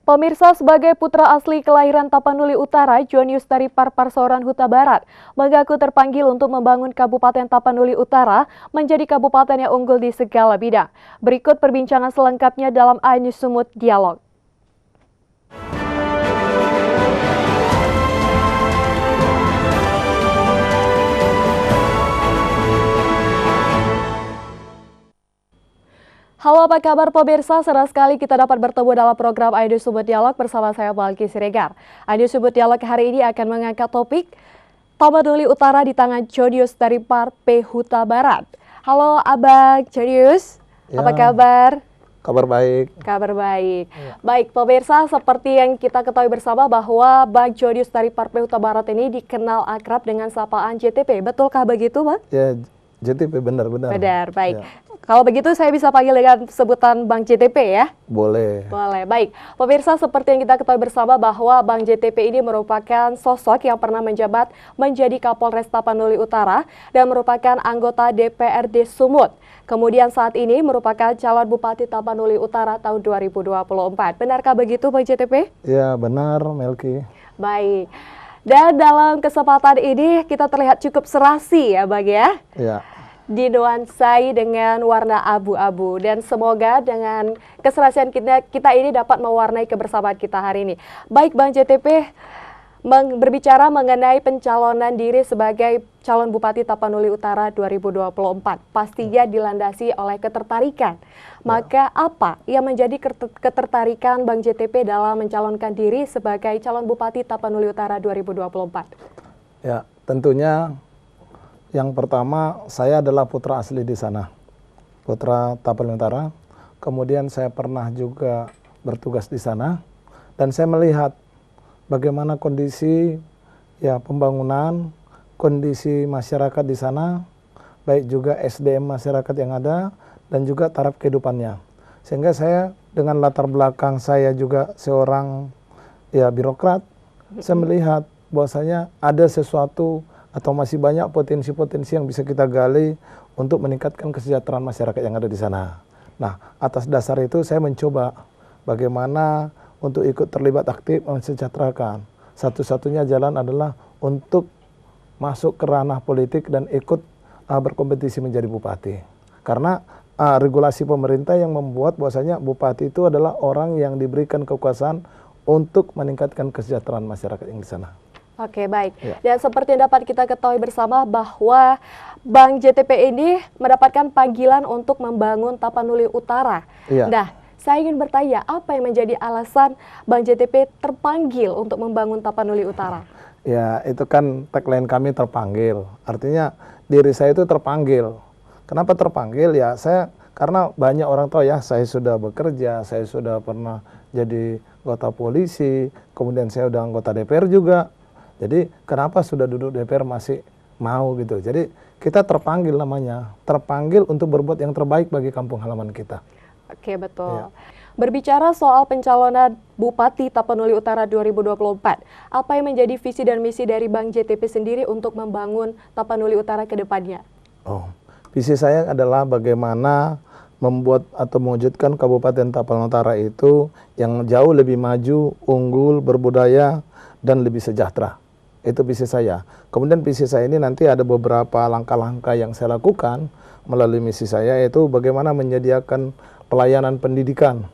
Pemirsa, sebagai putra asli kelahiran Tapanuli Utara, Jonius dari Parparsoran, Huta Barat, mengaku terpanggil untuk membangun Kabupaten Tapanuli Utara menjadi kabupaten yang unggul di segala bidang. Berikut perbincangan selengkapnya dalam Ainus Sumut Dialog. Halo, apa kabar pemirsa? Senang sekali kita dapat bertemu dalam program Ainus Sumut Dialog bersama saya Balki Siregar. Ainus Sumut Dialog hari ini akan mengangkat topik Tapanuli Utara di tangan Jonius dari Parpe Huta Barat. Halo Abang Jonius, apa kabar? Kabar baik. Kabar baik. Ya. Baik pemirsa, seperti yang kita ketahui bersama bahwa Bang Jonius dari Parpe Huta Barat ini dikenal akrab dengan sapaan JTP. Betulkah begitu, Bang? Ya, JTP benar. Benar, baik. Ya. Kalau begitu saya bisa panggil dengan sebutan Bang JTP ya? Boleh. Boleh, baik. Pemirsa, seperti yang kita ketahui bersama bahwa Bang JTP ini merupakan sosok yang pernah menjabat menjadi Kapolres Tapanuli Utara dan merupakan anggota DPRD Sumut. Kemudian saat ini merupakan calon Bupati Tapanuli Utara tahun 2024. Benarkah begitu Bang JTP? Ya, benar Melki. Baik. Dan dalam kesempatan ini kita terlihat cukup serasi ya Bang ya? Ya. Dinuansai dengan warna abu-abu dan semoga dengan keserasian kita ini dapat mewarnai kebersamaan kita hari ini. Baik Bang JTP, berbicara mengenai pencalonan diri sebagai calon Bupati Tapanuli Utara 2024, pastinya dilandasi oleh ketertarikan. Maka apa yang menjadi ketertarikan Bang JTP dalam mencalonkan diri sebagai calon Bupati Tapanuli Utara 2024? Ya, tentunya yang pertama, saya adalah putra asli di sana, putra Tapanuli Utara. Kemudian saya pernah juga bertugas di sana, dan saya melihat bagaimana kondisi pembangunan, kondisi masyarakat di sana, baik juga SDM masyarakat yang ada, dan juga taraf kehidupannya. Sehingga saya dengan latar belakang saya juga seorang birokrat, saya melihat bahwasanya ada sesuatu atau masih banyak potensi-potensi yang bisa kita gali untuk meningkatkan kesejahteraan masyarakat yang ada di sana. Nah, atas dasar itu saya mencoba bagaimana untuk ikut terlibat aktif mensejahterakan. Satu-satunya jalan adalah untuk masuk ke ranah politik dan ikut berkompetisi menjadi bupati. Karena regulasi pemerintah yang membuat bahwasanya bupati itu adalah orang yang diberikan kekuasaan untuk meningkatkan kesejahteraan masyarakat yang di sana. Oke, baik. Ya. Dan seperti yang dapat kita ketahui bersama bahwa Bang JTP ini mendapatkan panggilan untuk membangun Tapanuli Utara. Ya. Nah, saya ingin bertanya, apa yang menjadi alasan Bang JTP terpanggil untuk membangun Tapanuli Utara? Ya, itu kan tagline kami terpanggil. Artinya diri saya itu terpanggil. Kenapa terpanggil? Ya, karena banyak orang tahu ya, saya sudah bekerja, saya sudah pernah jadi anggota polisi, kemudian saya udah anggota DPR juga. Jadi kenapa sudah duduk DPR masih mau gitu. Jadi kita terpanggil namanya, terpanggil untuk berbuat yang terbaik bagi kampung halaman kita. Oke, betul. Ya. Berbicara soal pencalonan Bupati Tapanuli Utara 2024, apa yang menjadi visi dan misi dari Bang JTP sendiri untuk membangun Tapanuli Utara ke depannya? Visi saya adalah bagaimana membuat atau mewujudkan Kabupaten Tapanuli Utara itu yang jauh lebih maju, unggul, berbudaya, dan lebih sejahtera. Itu visi saya. Kemudian visi saya ini nanti ada beberapa langkah-langkah yang saya lakukan melalui misi saya, yaitu bagaimana menyediakan pelayanan pendidikan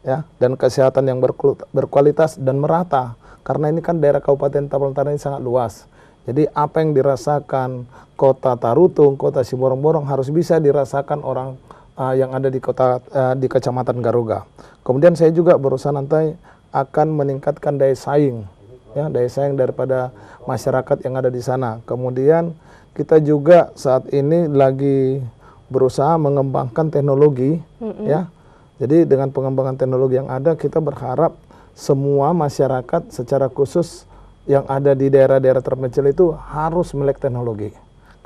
ya, dan kesehatan yang berkualitas dan merata. Karena ini kan daerah Kabupaten Tapanuli Utara ini sangat luas. Jadi apa yang dirasakan Kota Tarutung, Kota Siborong-Borong harus bisa dirasakan orang yang ada di Kecamatan Garuga. Kemudian saya juga berusaha nanti akan meningkatkan daya saing. Ya, daya saing daripada masyarakat yang ada di sana. Kemudian kita juga saat ini lagi berusaha mengembangkan teknologi, ya. Jadi dengan pengembangan teknologi yang ada, kita berharap semua masyarakat secara khusus yang ada di daerah-daerah terpencil itu harus melek teknologi.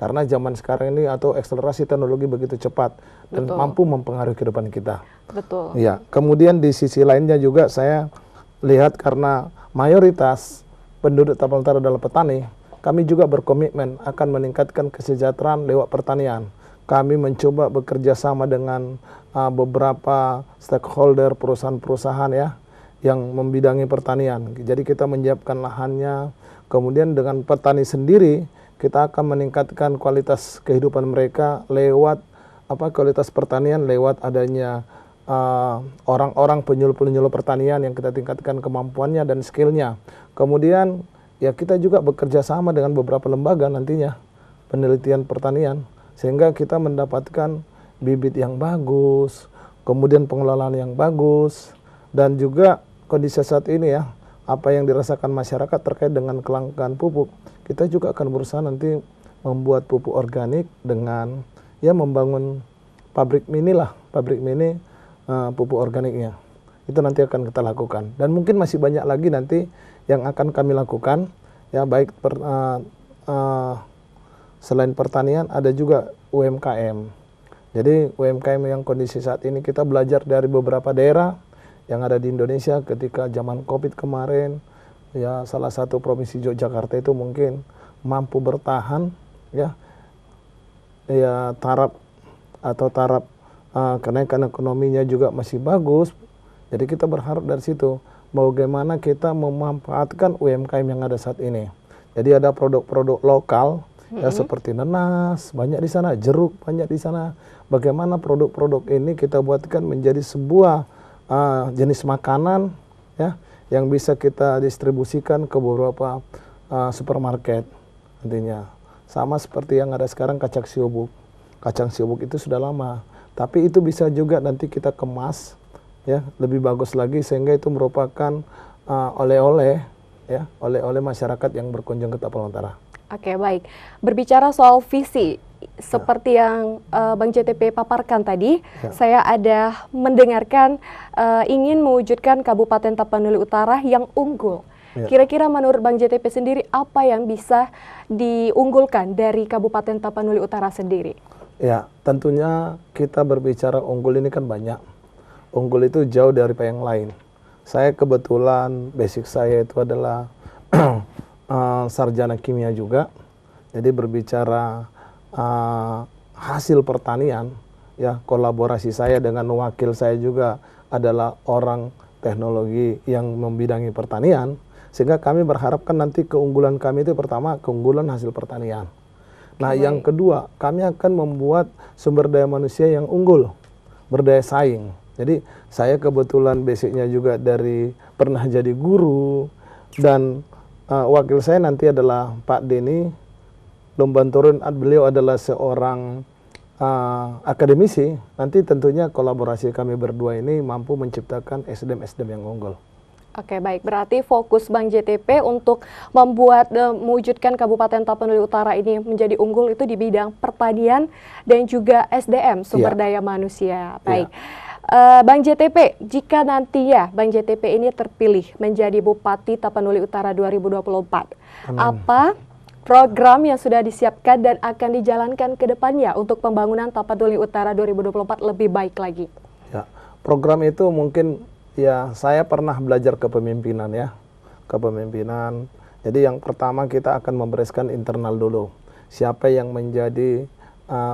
Karena zaman sekarang ini atau akselerasi teknologi begitu cepat dan mampu mempengaruhi kehidupan kita. Betul. Ya, kemudian di sisi lainnya juga saya lihat karena mayoritas penduduk Tapanuli Utara adalah petani, kami juga berkomitmen akan meningkatkan kesejahteraan lewat pertanian. Kami mencoba bekerja sama dengan beberapa stakeholder perusahaan-perusahaan ya, yang membidangi pertanian. Jadi kita menyiapkan lahannya, kemudian dengan petani sendiri kita akan meningkatkan kualitas kehidupan mereka lewat kualitas pertanian lewat adanya orang-orang penyuluh-penyuluh pertanian yang kita tingkatkan kemampuannya dan skillnya. Kemudian ya kita juga bekerja sama dengan beberapa lembaga nantinya penelitian pertanian sehingga kita mendapatkan bibit yang bagus, kemudian pengelolaan yang bagus, dan juga kondisi saat ini ya apa yang dirasakan masyarakat terkait dengan kelangkaan pupuk. Kita juga akan berusaha nanti membuat pupuk organik dengan ya membangun pabrik mini pupuk organiknya. Itu nanti akan kita lakukan. Dan mungkin masih banyak lagi nanti yang akan kami lakukan ya baik selain pertanian ada juga UMKM. Jadi UMKM yang kondisi saat ini kita belajar dari beberapa daerah yang ada di Indonesia ketika zaman Covid kemarin. Ya salah satu provinsi Yogyakarta itu mungkin mampu bertahan ya taraf kenaikan ekonominya juga masih bagus. Jadi kita berharap dari situ bagaimana kita memanfaatkan UMKM yang ada saat ini. Jadi ada produk-produk lokal ya seperti nanas banyak di sana, jeruk banyak di sana. Bagaimana produk-produk ini kita buatkan menjadi sebuah jenis makanan ya yang bisa kita distribusikan ke beberapa supermarket nantinya. Sama seperti yang ada sekarang kacang siobuk. Kacang siobuk itu sudah lama, tapi itu bisa juga nanti kita kemas ya lebih bagus lagi sehingga itu merupakan oleh-oleh ya oleh-oleh masyarakat yang berkunjung ke Tapal Utara. Oke, baik. Berbicara soal visi seperti yang Bang JTP paparkan tadi, saya ada mendengarkan ingin mewujudkan Kabupaten Tapanuli Utara yang unggul. Kira-kira menurut Bang JTP sendiri apa yang bisa diunggulkan dari Kabupaten Tapanuli Utara sendiri? Ya, tentunya kita berbicara unggul ini kan banyak. Unggul itu jauh dari yang lain. Saya kebetulan basic saya itu adalah sarjana kimia juga. Jadi berbicara hasil pertanian, ya kolaborasi saya dengan wakil saya juga adalah orang teknologi yang membidangi pertanian. Sehingga kami berharapkan nanti keunggulan kami itu pertama keunggulan hasil pertanian. Nah, yang kedua, kami akan membuat sumber daya manusia yang unggul, berdaya saing. Jadi, saya kebetulan basicnya juga pernah jadi guru, dan wakil saya nanti adalah Pak Denny Lumbanturun. Beliau adalah seorang akademisi. Nanti tentunya kolaborasi kami berdua ini mampu menciptakan SDM-SDM yang unggul. Oke, baik. Berarti fokus Bang JTP untuk mewujudkan Kabupaten Tapanuli Utara ini menjadi unggul itu di bidang pertanian dan juga SDM, sumber daya manusia. Baik. Bang JTP, jika nanti ya Bang JTP ini terpilih menjadi Bupati Tapanuli Utara 2024, apa program yang sudah disiapkan dan akan dijalankan ke depannya untuk pembangunan Tapanuli Utara 2024 lebih baik lagi? Ya, program itu mungkin ya, saya pernah belajar kepemimpinan ya, kepemimpinan. Jadi yang pertama kita akan membereskan internal dulu. Siapa yang menjadi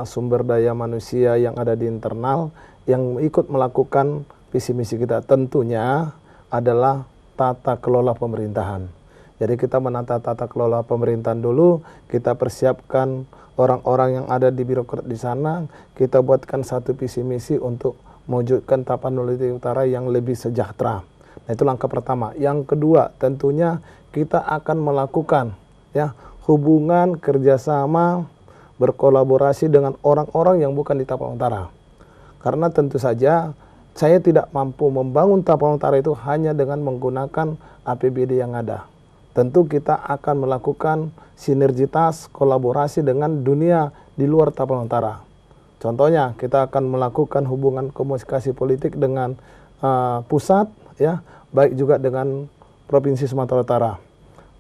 sumber daya manusia yang ada di internal, yang ikut melakukan visi misi kita. Tentunya adalah tata kelola pemerintahan. Jadi kita menata tata kelola pemerintahan dulu, kita persiapkan orang-orang yang ada di birokrat di sana, kita buatkan satu visi misi untuk mewujudkan Tapanuli Utara yang lebih sejahtera. Nah, itu langkah pertama. Yang kedua, tentunya kita akan melakukan ya hubungan kerjasama berkolaborasi dengan orang-orang yang bukan di Tapanuli Utara. Karena tentu saja saya tidak mampu membangun Tapanuli Utara itu hanya dengan menggunakan APBD yang ada. Tentu kita akan melakukan sinergitas kolaborasi dengan dunia di luar Tapanuli Utara. Contohnya, kita akan melakukan hubungan komunikasi politik dengan pusat, ya, baik juga dengan Provinsi Sumatera Utara.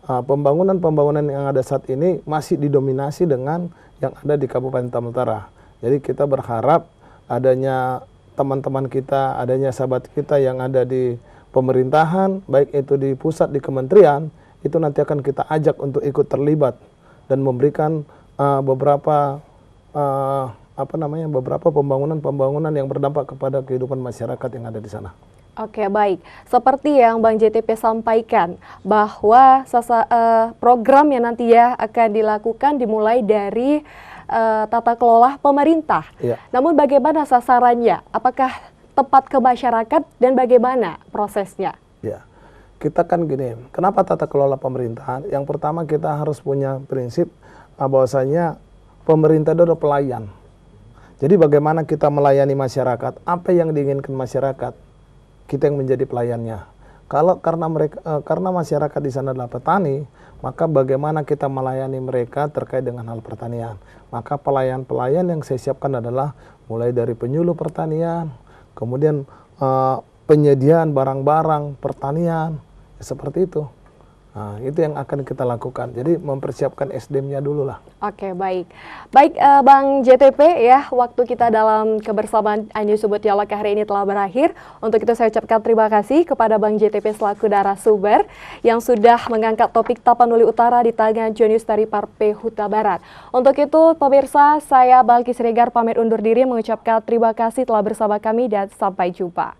Pembangunan-pembangunan yang ada saat ini masih didominasi dengan yang ada di Kabupaten Tapanuli Utara. Jadi kita berharap adanya teman-teman kita, adanya sahabat kita yang ada di pemerintahan, baik itu di pusat, di kementerian, itu nanti akan kita ajak untuk ikut terlibat dan memberikan beberapa pembangunan-pembangunan yang berdampak kepada kehidupan masyarakat yang ada di sana. Oke, baik. Seperti yang Bang JTP sampaikan bahwa program yang nanti ya akan dilakukan dimulai dari tata kelola pemerintah. Iya. Namun bagaimana sasarannya? Apakah tepat ke masyarakat dan bagaimana prosesnya? Ya, kita kan gini, kenapa tata kelola pemerintahan? Yang pertama kita harus punya prinsip bahwasanya pemerintah itu adalah pelayan. Jadi bagaimana kita melayani masyarakat, apa yang diinginkan masyarakat, kita yang menjadi pelayannya. Karena masyarakat di sana adalah petani, maka bagaimana kita melayani mereka terkait dengan hal pertanian. Maka pelayan-pelayan yang saya siapkan adalah mulai dari penyuluh pertanian, kemudian penyediaan barang-barang pertanian, seperti itu. Nah, itu yang akan kita lakukan. Jadi mempersiapkan SDM-nya dulu lah. Oke, baik. Baik, Bang JTP ya, waktu kita dalam kebersamaan iNews Subut Dialog hari ini telah berakhir. Untuk itu saya ucapkan terima kasih kepada Bang JTP selaku narasumber yang sudah mengangkat topik Tapanuli Utara di tangan Jonius dari Partai Huta Barat. Untuk itu, pemirsa, saya Balki Siregar pamit undur diri mengucapkan terima kasih telah bersama kami dan sampai jumpa.